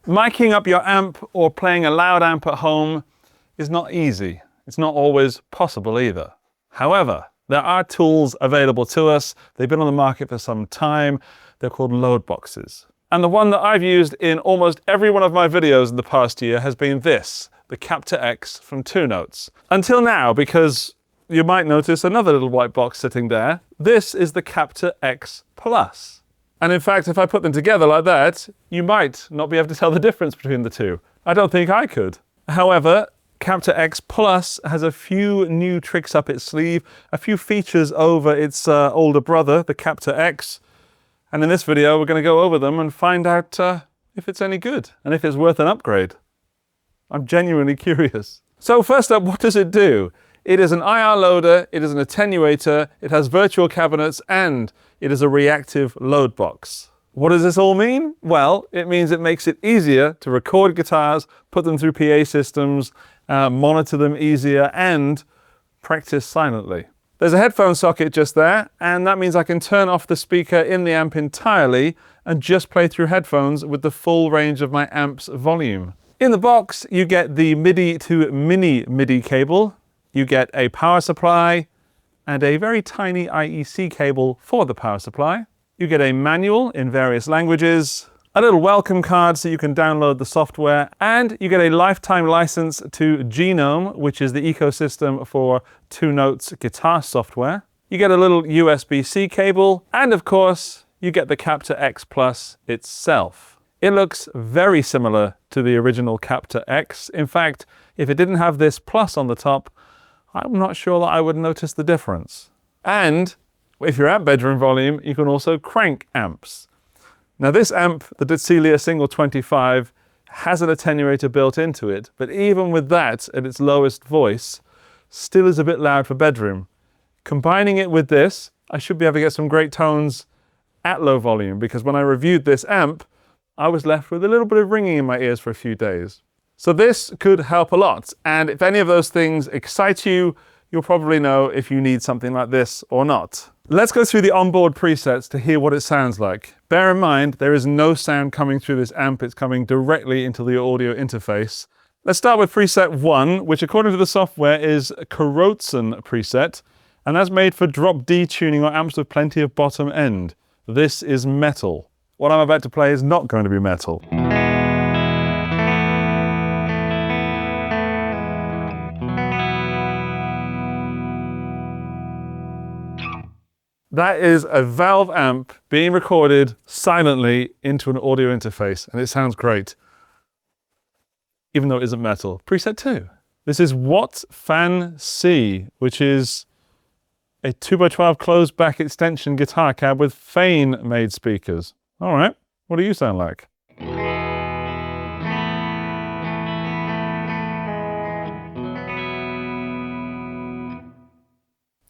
Miking up your amp or playing a loud amp at home is not easy. It's not always possible either. However, there are tools available to us. They've been on the market for some time. They're called load boxes. And the one that I've used in almost every one of my videos in the past year has been this, the Captor X from 2Notes. Until now, because you might notice another little white box sitting there. This is the Captor X Plus. And in fact, if I put them together like that, you might not be able to tell the difference between the two. I don't think I could. However, Captor X Plus has a few new tricks up its sleeve, a few features over its older brother, the Captor X. And in this video, we're going to go over them and find out if it's any good and if it's worth an upgrade. I'm genuinely curious. So first up, what does it do? It is an IR loader, it is an attenuator, it has virtual cabinets, and it is a reactive load box. What does this all mean? Well, it means it makes it easier to record guitars, put them through PA systems, monitor them easier, and practice silently. There's a headphone socket just there, and that means I can turn off the speaker in the amp entirely and just play through headphones with the full range of my amp's volume. In the box, you get the MIDI to mini MIDI cable. You get a power supply and a very tiny IEC cable for the power supply. You get a manual in various languages, a little welcome card so you can download the software, and you get a lifetime license to Genome, which is the ecosystem for 2Notes guitar software. You get a little USB-C cable, and of course, you get the Captor X Plus itself. It looks very similar to the original Captor X. In fact, if it didn't have this Plus on the top, I'm not sure that I would notice the difference. And if you're at bedroom volume, you can also crank amps. Now this amp, the Celia Single 25, has an attenuator built into it, but even with that at its lowest voice, still is a bit loud for bedroom. Combining it with this, I should be able to get some great tones at low volume, because when I reviewed this amp, I was left with a little bit of ringing in my ears for a few days. So this could help a lot, and if any of those things excite you, you'll probably know if you need something like this or not. Let's go through the onboard presets to hear what it sounds like. Bear in mind, there is no sound coming through this amp, it's coming directly into the audio interface. Let's start with preset 1, which according to the software is a Corotson preset, and that's made for drop D tuning or amps with plenty of bottom end. This is metal. What I'm about to play is not going to be metal. That is a valve amp being recorded silently into an audio interface, and it sounds great, even though it isn't metal. Preset 2. This is Watt Fan C, which is a 2x12 closed back extension guitar cab with Fane-made speakers. All right, what do you sound like?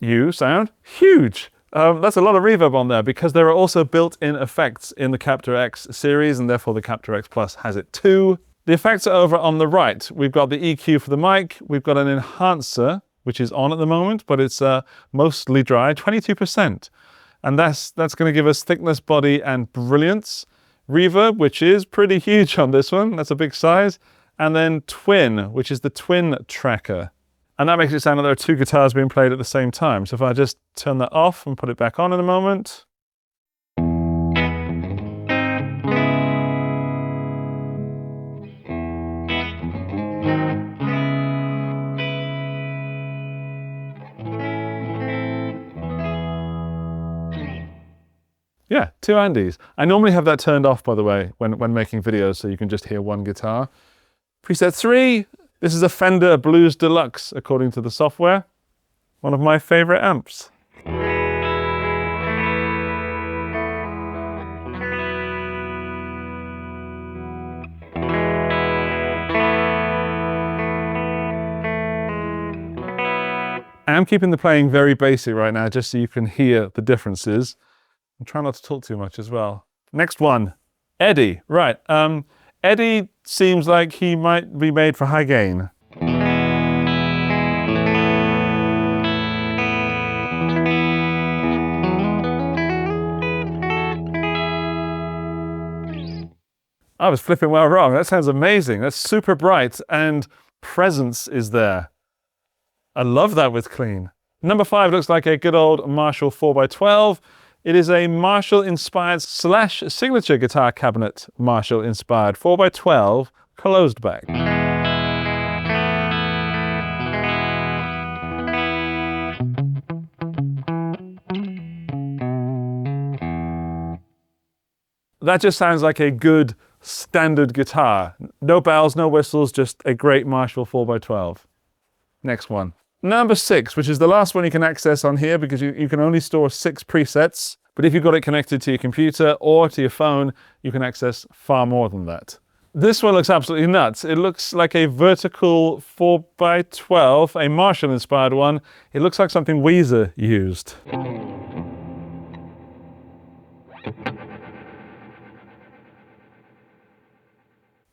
You sound huge. That's a lot of reverb on there because there are also built-in effects in the Captor X series, and therefore the Captor X Plus has it too. The effects are over on the right. We've got the EQ for the mic. We've got an enhancer, which is on at the moment, but it's mostly dry, 22%. And that's going to give us thickness, body, and brilliance. Reverb, which is pretty huge on this one. That's a big size. And then twin, which is the twin tracker. And that makes it sound like there are two guitars being played at the same time. So if I just turn that off and put it back on in a moment. Yeah, two Andys. I normally have that turned off, by the way, when making videos, so you can just hear one guitar. Preset 3. This is a Fender Blues Deluxe, according to the software. One of my favorite amps. I'm keeping the playing very basic right now, just so you can hear the differences. And try not to talk too much as well. Next one, Eddie. Right, Eddie seems like he might be made for high gain. I was flipping well wrong. That sounds amazing. That's super bright and presence is there. I love that with clean. Number 5 looks like a good old Marshall 4x12. It is a Marshall-inspired / signature guitar cabinet Marshall-inspired 4x12 closed back. That just sounds like a good standard guitar. No bells, no whistles, just a great Marshall 4x12. Next one. Number 6, which is the last one you can access on here because you can only store 6 presets. But if you've got it connected to your computer or to your phone, you can access far more than that. This one looks absolutely nuts. It looks like a vertical 4x12, a Marshall-inspired one. It looks like something Weezer used.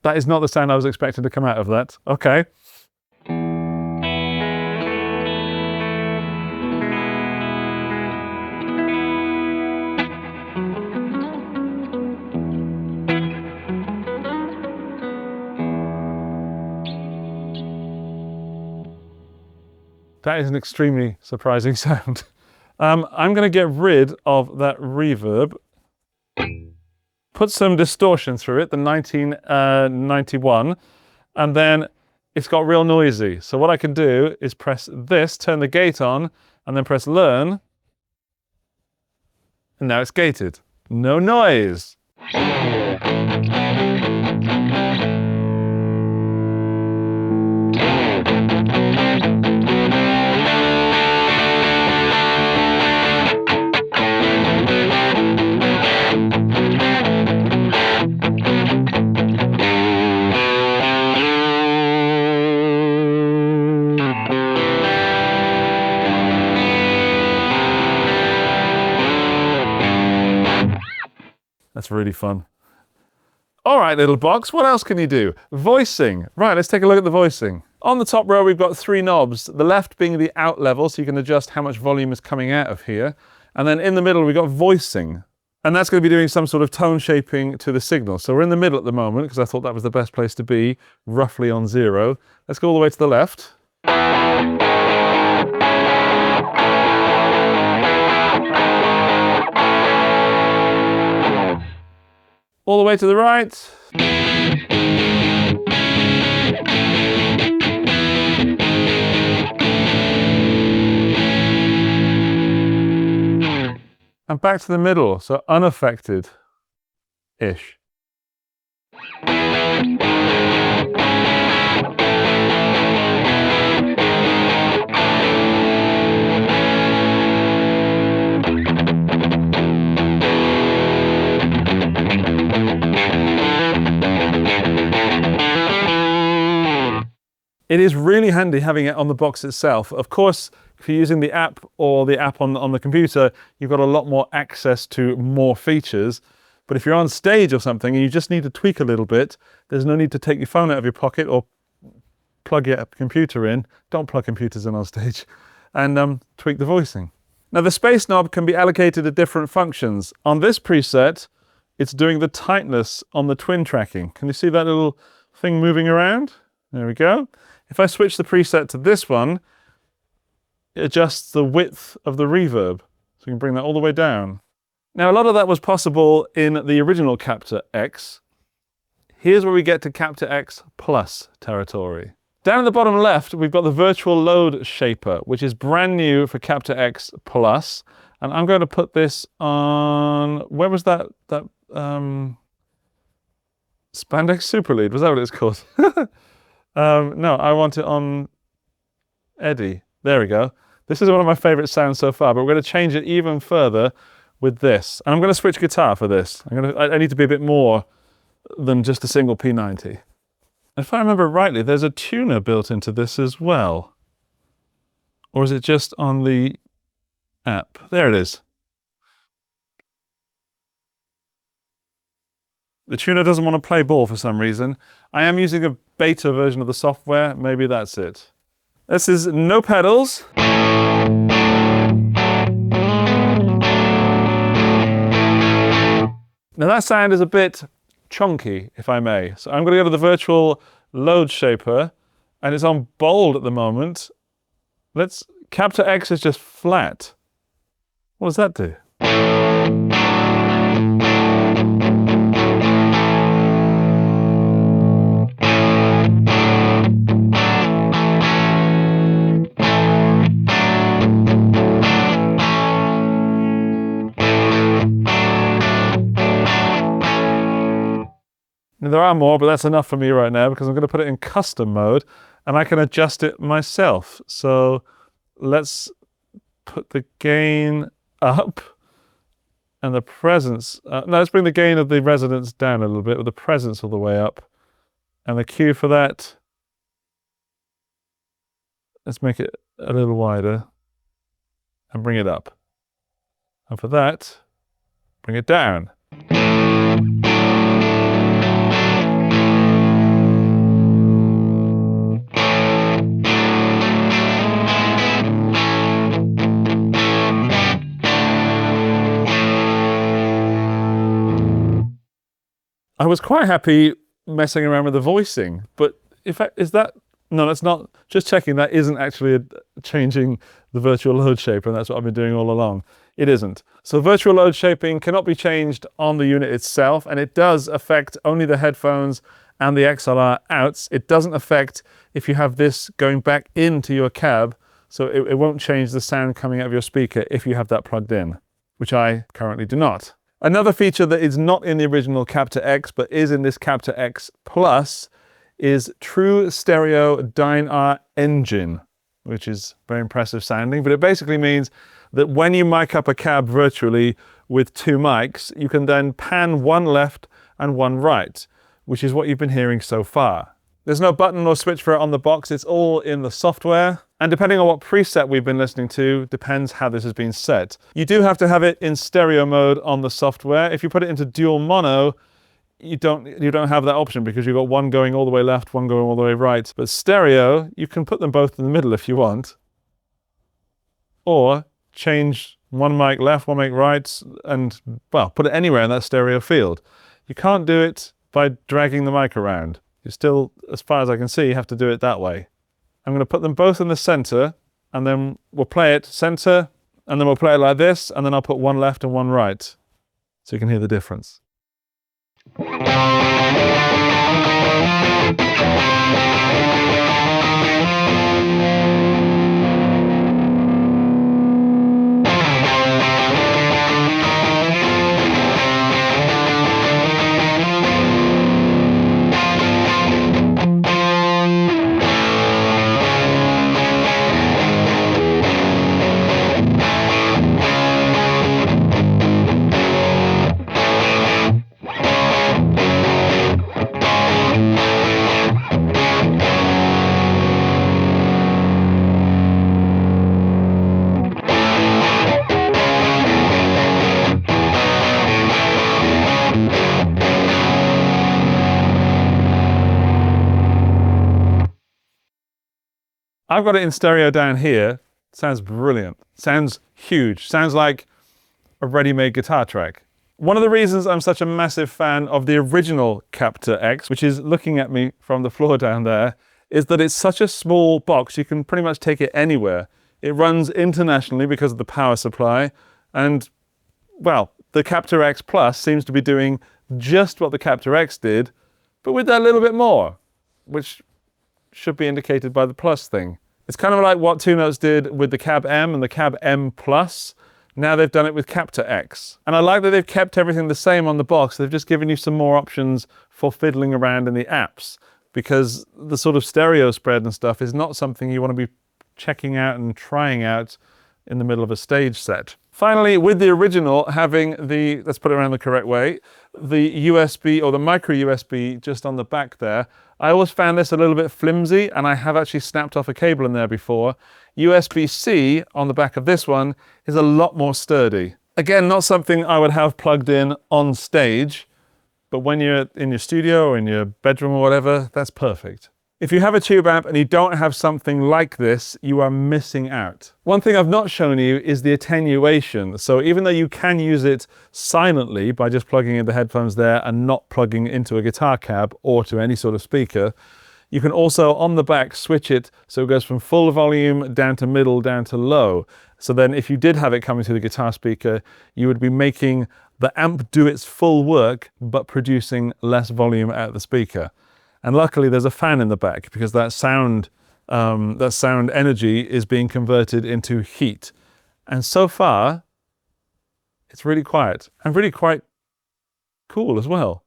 That is not the sound I was expecting to come out of that. Okay. That is an extremely surprising sound. I'm going to get rid of that reverb. Put some distortion through it, the 1991, and then it's got real noisy. So what I can do is press this, turn the gate on, and then press learn. And now it's gated. No noise. That's really fun. All right, little box, what else can you do? Voicing. Right, let's take a look at the voicing. On the top row, we've got 3 knobs. The left being the out level, so you can adjust how much volume is coming out of here. And then in the middle, we've got voicing. And that's going to be doing some sort of tone shaping to the signal. So we're in the middle at the moment, because I thought that was the best place to be, roughly on 0. Let's go all the way to the left. All the way to the right. And back to the middle, so unaffected-ish. It is really handy having it on the box itself. Of course, if you're using the app or the app on the computer, you've got a lot more access to more features. But if you're on stage or something and you just need to tweak a little bit, there's no need to take your phone out of your pocket or plug your computer in. Don't plug computers in on stage. And tweak the voicing. Now the space knob can be allocated to different functions. On this preset, it's doing the tightness on the twin tracking. Can you see that little thing moving around? There we go. If I switch the preset to this one, it adjusts the width of the reverb. So you can bring that all the way down. Now, a lot of that was possible in the original Captor X. Here's where we get to Captor X Plus territory. Down in the bottom left, we've got the virtual load shaper, which is brand new for Captor X Plus. And I'm going to put this on, where was that Spandex Super Lead? Was that what it's called? No, I want it on Eddie. There we go. This is one of my favorite sounds so far, but we're going to change it even further with this. And I'm going to switch guitar for this. I need to be a bit more than just a single P90. If I remember rightly, there's a tuner built into this as well. Or is it just on the app? There it is. The tuner doesn't want to play ball for some reason. I am using a beta version of the software. Maybe that's it. This is no pedals. Now that sound is a bit chunky, if I may. So I'm going to go to the virtual load shaper, and it's on bold at the moment. Captor X is just flat. What does that do? Now, there are more, but that's enough for me right now because I'm going to put it in custom mode and I can adjust it myself. So let's put the gain up and the presence. No, let's bring the gain of the resonance down a little bit with the presence all the way up. And the Q for that, let's make it a little wider and bring it up. And for that, bring it down. I was quite happy messing around with the voicing, but no, that's not, just checking, that isn't actually changing the virtual load shaper, and that's what I've been doing all along. It isn't. So virtual load shaping cannot be changed on the unit itself, and it does affect only the headphones and the XLR outs. It doesn't affect if you have this going back into your cab, so it won't change the sound coming out of your speaker if you have that plugged in, which I currently do not. Another feature that is not in the original Captor X, but is in this Captor X Plus, is true stereo DynIR engine, which is very impressive sounding, but it basically means that when you mic up a cab virtually with two mics, you can then pan one left and one right, which is what you've been hearing so far. There's no button or switch for it on the box, it's all in the software. And depending on what preset we've been listening to, depends how this has been set. You do have to have it in stereo mode on the software. If you put it into dual mono, you don't have that option because you've got one going all the way left, one going all the way right. But stereo, you can put them both in the middle if you want. Or change one mic left, one mic right, and, well, put it anywhere in that stereo field. You can't do it by dragging the mic around. You still, as far as I can see, have to do it that way. I'm going to put them both in the center, and then we'll play it center, and then we'll play it like this, and then I'll put one left and one right, so you can hear the difference. I've got it in stereo down here. Sounds brilliant. Sounds huge. Sounds like a ready-made guitar track. One of the reasons I'm such a massive fan of the original Captor X, which is looking at me from the floor down there, is that it's such a small box, you can pretty much take it anywhere. It runs internationally because of the power supply, and, well, the Captor X Plus seems to be doing just what the Captor X did, but with that little bit more, which should be indicated by the plus thing. It's kind of like what Two Notes did with the Cab M and the Cab M Plus. Now they've done it with Captor X. And I like that they've kept everything the same on the box. They've just given you some more options for fiddling around in the apps, because the sort of stereo spread and stuff is not something you want to be checking out and trying out in the middle of a stage set. Finally, with the original having the, let's put it around the correct way, the USB or the micro USB just on the back there, I always found this a little bit flimsy, and I have actually snapped off a cable in there before. USB-C on the back of this one is a lot more sturdy. Again, not something I would have plugged in on stage, but when you're in your studio or in your bedroom or whatever, that's perfect. If you have a tube amp and you don't have something like this, you are missing out. One thing I've not shown you is the attenuation. So even though you can use it silently by just plugging in the headphones there and not plugging into a guitar cab or to any sort of speaker, you can also on the back switch it so it goes from full volume down to middle, down to low. So then if you did have it coming to the guitar speaker, you would be making the amp do its full work, but producing less volume out of the speaker. And luckily there's a fan in the back because that sound energy is being converted into heat. And so far, it's really quiet and really quite cool as well.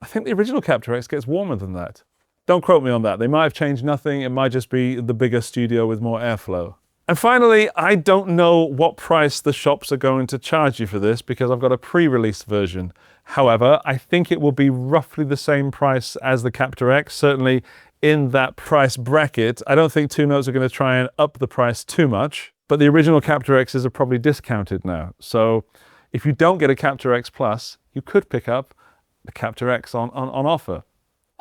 I think the original Captor X gets warmer than that. Don't quote me on that. They might have changed nothing. It might just be the bigger studio with more airflow. And finally, I don't know what price the shops are going to charge you for this because I've got a pre-release version. However, I think it will be roughly the same price as the Captor X, certainly in that price bracket. I don't think Two Notes are going to try and up the price too much, but the original Captor X's are probably discounted now. So if you don't get a Captor X Plus, you could pick up the Captor X on offer.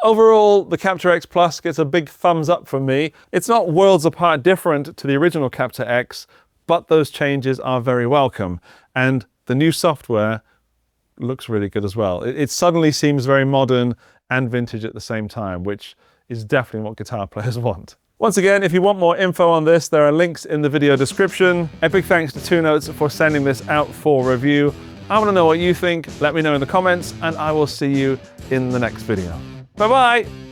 Overall, the Captor X Plus gets a big thumbs up from me. It's not worlds apart different to the original Captor X, but those changes are very welcome. And the new software looks really good as well. It suddenly seems very modern and vintage at the same time, which is definitely what guitar players want. Once again, if you want more info on this, there are links in the video description. A big thanks to Two Notes for sending this out for review. I want to know what you think. Let me know in the comments, and I will see you in the next video. Bye-bye.